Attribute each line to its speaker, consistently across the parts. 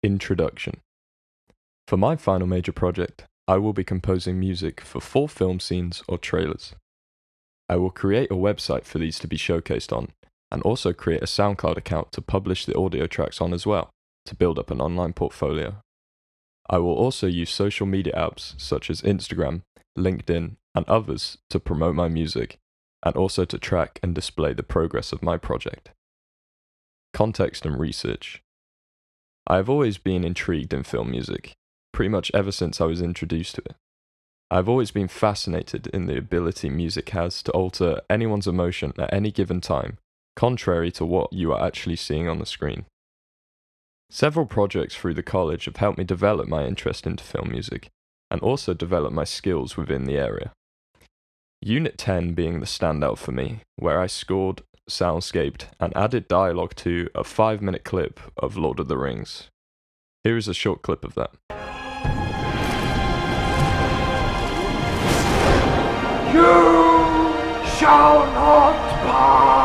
Speaker 1: Introduction. For my final major project, I will be composing music for 4 film scenes or trailers. I will create a website for these to be showcased on, and also create a SoundCloud account to publish the audio tracks on as well, to build up an online portfolio. I will also use social media apps such as Instagram, LinkedIn, and others to promote my music, and also to track and display the progress of my project. Context and research. I have always been intrigued in film music, pretty much ever since I was introduced to it. I have always been fascinated in the ability music has to alter anyone's emotion at any given time, contrary to what you are actually seeing on the screen. Several projects through the college have helped me develop my interest into film music, and also develop my skills within the area. Unit 10 being the standout for me, where I scored, soundscaped, and added dialogue to a 5-minute clip of Lord of the Rings. Here is a short clip of that.
Speaker 2: You shall not pass!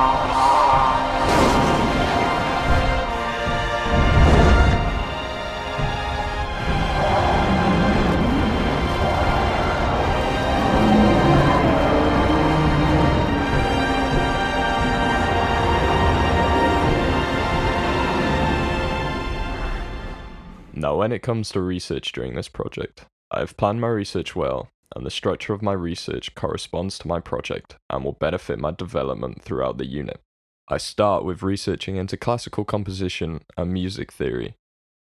Speaker 1: Now, when it comes to research during this project, I have planned my research well, and the structure of my research corresponds to my project and will benefit my development throughout the unit. I start with researching into classical composition and music theory,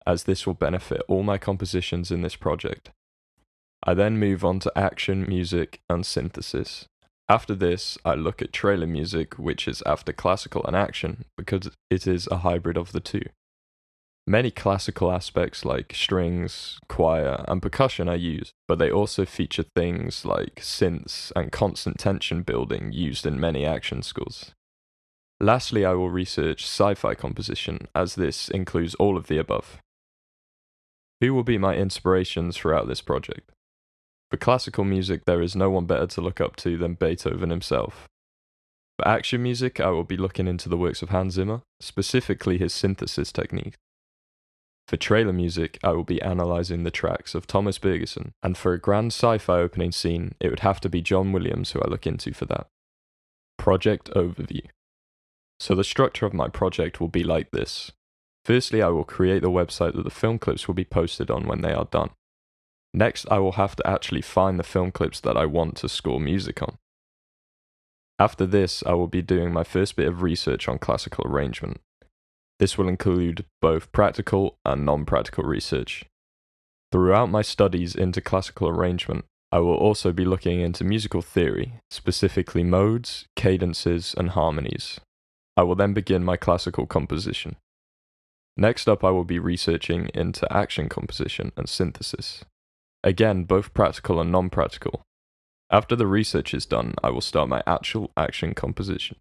Speaker 1: as this will benefit all my compositions in this project. I then move on to action, music, and synthesis. After this, I look at trailer music, which is after classical and action, because it is a hybrid of the two. Many classical aspects like strings, choir, and percussion are used, but they also feature things like synths and constant tension building used in many action scores. Lastly, I will research sci-fi composition, as this includes all of the above. Who will be my inspirations throughout this project? For classical music, there is no one better to look up to than Beethoven himself. For action music, I will be looking into the works of Hans Zimmer, specifically his synthesis technique. For trailer music, I will be analysing the tracks of Thomas Bergerson, and for a grand sci-fi opening scene, it would have to be John Williams who I look into for that. Project overview. So the structure of my project will be like this. Firstly, I will create the website that the film clips will be posted on when they are done. Next, I will have to actually find the film clips that I want to score music on. After this, I will be doing my first bit of research on classical arrangement. This will include both practical and non-practical research. Throughout my studies into classical arrangement, I will also be looking into musical theory, specifically modes, cadences, and harmonies. I will then begin my classical composition. Next up, I will be researching into action composition and synthesis. Again, both practical and non-practical. After the research is done, I will start my actual action composition.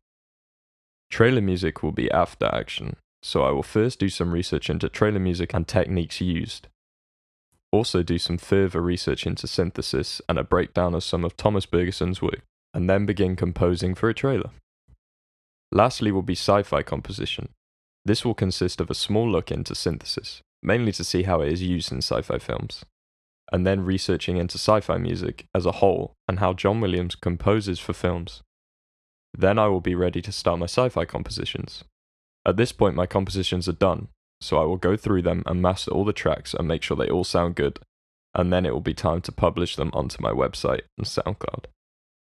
Speaker 1: Trailer music will be after action. So I will first do some research into trailer music and techniques used. Also do some further research into synthesis and a breakdown of some of Thomas Bergerson's work, and then begin composing for a trailer. Lastly will be sci-fi composition. This will consist of a small look into synthesis, mainly to see how it is used in sci-fi films, and then researching into sci-fi music as a whole and how John Williams composes for films. Then I will be ready to start my sci-fi compositions. At this point, my compositions are done, so I will go through them and master all the tracks and make sure they all sound good, and then it will be time to publish them onto my website and SoundCloud.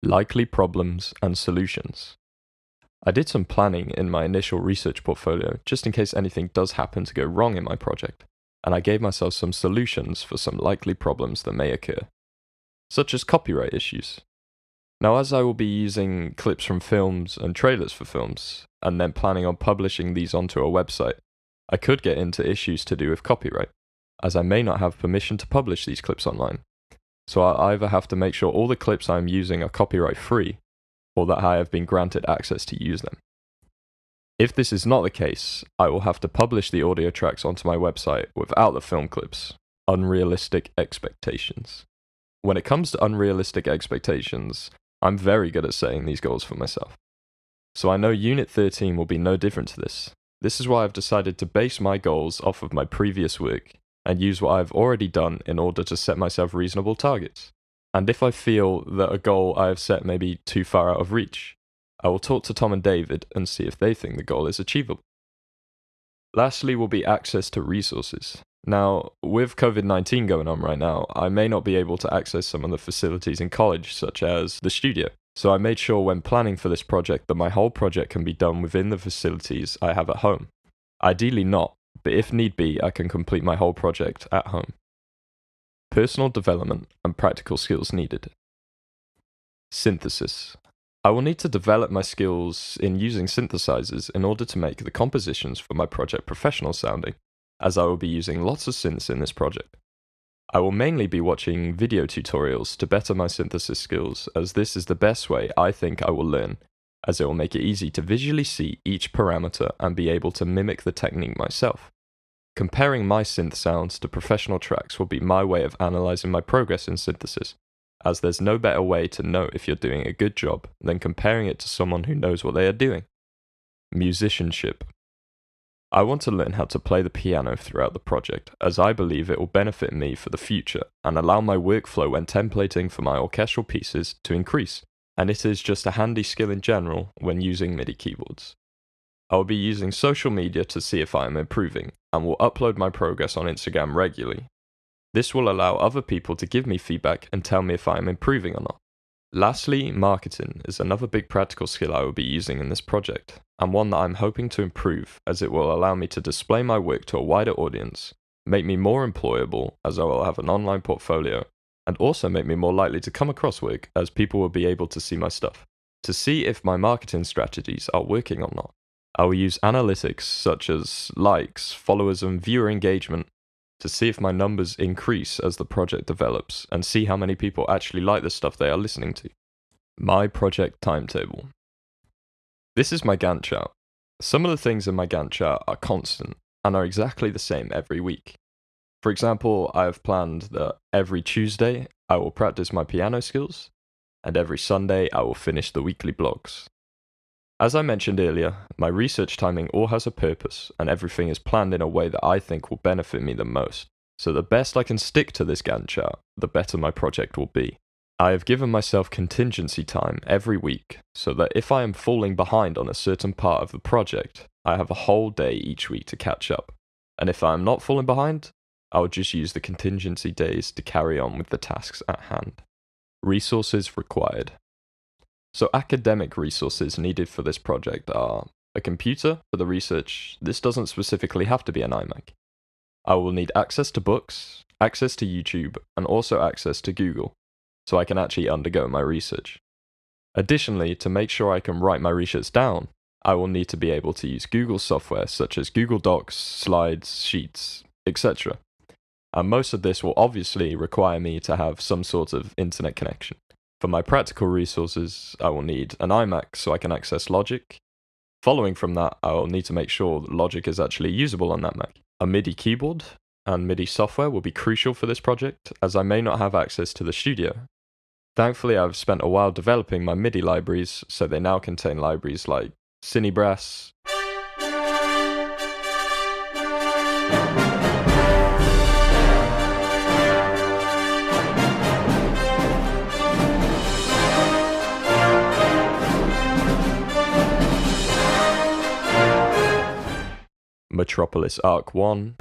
Speaker 1: Likely problems and solutions. I did some planning in my initial research portfolio, just in case anything does happen to go wrong in my project, and I gave myself some solutions for some likely problems that may occur, such as copyright issues. Now, as I will be using clips from films and trailers for films, and then planning on publishing these onto a website, I could get into issues to do with copyright, as I may not have permission to publish these clips online. So I either have to make sure all the clips I am using are copyright free, or that I have been granted access to use them. If this is not the case, I will have to publish the audio tracks onto my website without the film clips. Unrealistic expectations. When it comes to unrealistic expectations, I'm very good at setting these goals for myself. So I know Unit 13 will be no different to this. This is why I've decided to base my goals off of my previous work, and use what I've already done in order to set myself reasonable targets. And if I feel that a goal I have set may be too far out of reach, I will talk to Tom and David and see if they think the goal is achievable. Lastly will be access to resources. Now, with COVID-19 going on right now, I may not be able to access some of the facilities in college, such as the studio. So I made sure when planning for this project that my whole project can be done within the facilities I have at home. Ideally not, but if need be, I can complete my whole project at home. Personal development and practical skills needed. Synthesis. I will need to develop my skills in using synthesizers in order to make the compositions for my project professional sounding, as I will be using lots of synths in this project. I will mainly be watching video tutorials to better my synthesis skills, as this is the best way I think I will learn, as it will make it easy to visually see each parameter and be able to mimic the technique myself. Comparing my synth sounds to professional tracks will be my way of analyzing my progress in synthesis, as there's no better way to know if you're doing a good job than comparing it to someone who knows what they are doing. Musicianship. I want to learn how to play the piano throughout the project, as I believe it will benefit me for the future and allow my workflow when templating for my orchestral pieces to increase, and it is just a handy skill in general when using MIDI keyboards. I will be using social media to see if I am improving, and will upload my progress on Instagram regularly. This will allow other people to give me feedback and tell me if I am improving or not. Lastly, marketing is another big practical skill I will be using in this project, and one that I'm hoping to improve as it will allow me to display my work to a wider audience, make me more employable as I will have an online portfolio, and also make me more likely to come across work as people will be able to see my stuff, to see if my marketing strategies are working or not. I will use analytics such as likes, followers, and viewer engagement to see if my numbers increase as the project develops and see how many people actually like the stuff they are listening to. My project timetable. This is my Gantt chart. Some of the things in my Gantt chart are constant and are exactly the same every week. For example, I have planned that every Tuesday I will practice my piano skills, and every Sunday I will finish the weekly blogs. As I mentioned earlier, my research timing all has a purpose, and everything is planned in a way that I think will benefit me the most. So the best I can stick to this Gantt chart, the better my project will be. I have given myself contingency time every week, so that if I am falling behind on a certain part of the project, I have a whole day each week to catch up. And if I am not falling behind, I will just use the contingency days to carry on with the tasks at hand. Resources required. So academic resources needed for this project are a computer for the research. This doesn't specifically have to be an iMac. I will need access to books, access to YouTube, and also access to Google, so I can actually undergo my research. Additionally, to make sure I can write my research down, I will need to be able to use Google software such as Google Docs, Slides, Sheets, etc. And most of this will obviously require me to have some sort of internet connection. For my practical resources, I will need an iMac so I can access Logic. Following from that, I will need to make sure that Logic is actually usable on that Mac. A MIDI keyboard and MIDI software will be crucial for this project, as I may not have access to the studio. Thankfully, I've spent a while developing my MIDI libraries, so they now contain libraries like Cinebrass, Metropolis Arc 1,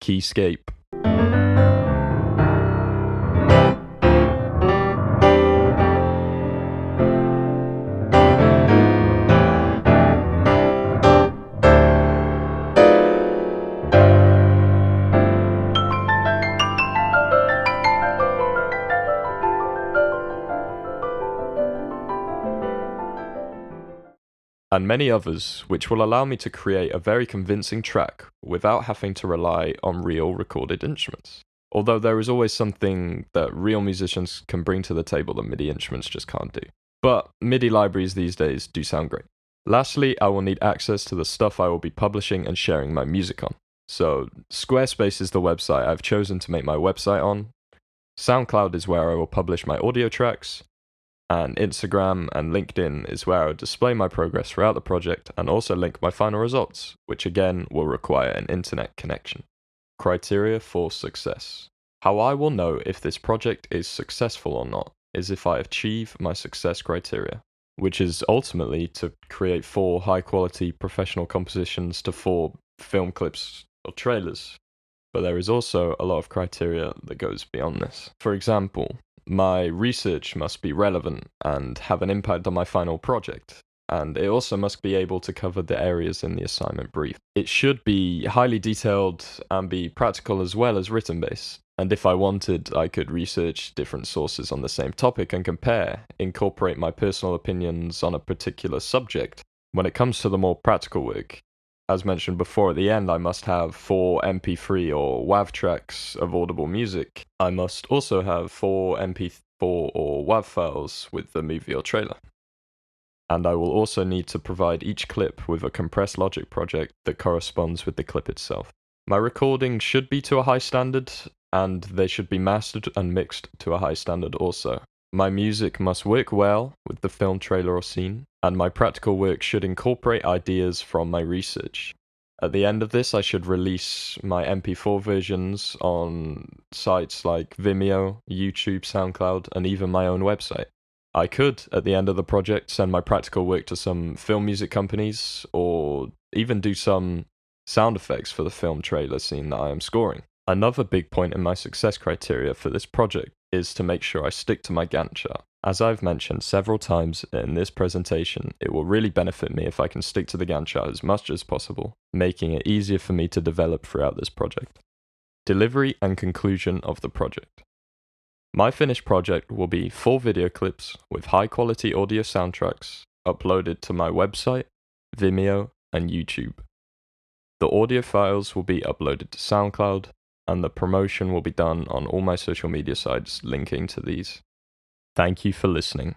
Speaker 1: Keyscape. And many others, which will allow me to create a very convincing track without having to rely on real recorded instruments. although there is always something that real musicians can bring to the table that MIDI instruments just can't do. But MIDI libraries these days do sound great. Lastly, I will need access to the stuff I will be publishing and sharing my music on. So, Squarespace is the website I've chosen to make my website on. SoundCloud is where I will publish my audio tracks. And Instagram and LinkedIn is where I will display my progress throughout the project and also link my final results, which again will require an internet connection. Criteria for success. How I will know if this project is successful or not is if I achieve my success criteria, which is ultimately to create 4 high-quality professional compositions to 4 film clips or trailers. But there is also a lot of criteria that goes beyond this. For example, my research must be relevant and have an impact on my final project, and it also must be able to cover the areas in the assignment brief. It should be highly detailed and be practical as well as written-based. And if I wanted, I could research different sources on the same topic and compare, incorporate my personal opinions on a particular subject. When it comes to the more practical work, as mentioned before, at the end I must have 4 MP3 or WAV tracks of audible music. I must also have 4 MP4 or WAV files with the movie or trailer. And I will also need to provide each clip with a compressed logic project that corresponds with the clip itself. My recording should be to a high standard, and they should be mastered and mixed to a high standard also. My music must work well with the film trailer or scene, and my practical work should incorporate ideas from my research. At the end of this, I should release my MP4 versions on sites like Vimeo, YouTube, SoundCloud, and even my own website. I could, at the end of the project, send my practical work to some film music companies, or even do some sound effects for the film trailer scene that I am scoring. Another big point in my success criteria for this project is to make sure I stick to my Gantt chart. As I've mentioned several times in this presentation, it will really benefit me if I can stick to the Gantt chart as much as possible, making it easier for me to develop throughout this project. Delivery and conclusion of the project. My finished project will be 4 video clips with high-quality audio soundtracks uploaded to my website, Vimeo, and YouTube. The audio files will be uploaded to SoundCloud, and the promotion will be done on all my social media sites linking to these. Thank you for listening.